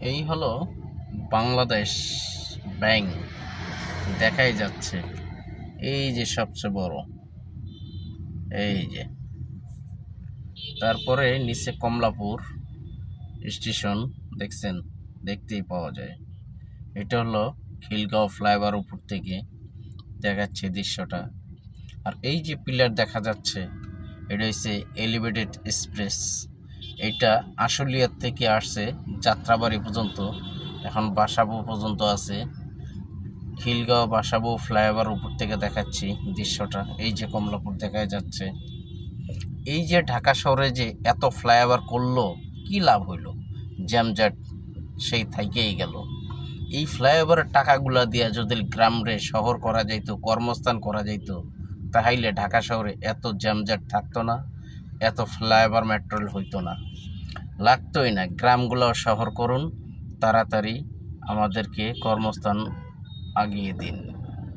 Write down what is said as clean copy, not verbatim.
এই হলো বাংলাদেশ ব্যাংক দেখাই যাচ্ছে। এই যে সবচেয়ে বড়, এই যে তারপরে নিচে কমলাপুর স্টেশন দেখছেন, দেখতেই পাওয়া যায়। এটা হলো খিলগাঁও ফ্লাইওভার উপর থেকে দেখাচ্ছে দৃশ্যটা। আর এই যে পিলার দেখা যাচ্ছে, এটা হচ্ছে এলিভেটেড এক্সপ্রেস। এটা আশুলিয়ার থেকে আসছে যাত্রাবাড়ি পর্যন্ত, এখন বাসাবো পর্যন্ত আছে। খিলগাঁও বাসাবো ফ্লাইওভার উপর থেকে দেখাচ্ছি দৃশ্যটা। এই যে কমলাপুর দেখা যাচ্ছে। এই যে ঢাকা শহরে যে এত ফ্লাইওভার করলো, কি লাভ হইল? জ্যামজট সেই থাইকেই গেল। এই ফ্লাইওভারের টাকাগুলা দিয়া যদি গ্রামরে শহর করা যাইত, কর্মস্থান করা যাইত, তাহলে ঢাকা শহরে এত জ্যামজট থাকতো না, এত ফ্লাইওভার মেট্রোল হইতো না, লাগতোই না। গ্রামগুলো শহর করুন, তাড়াতাড়ি আমাদেরকে কর্মস্থান আগিয়ে দিন।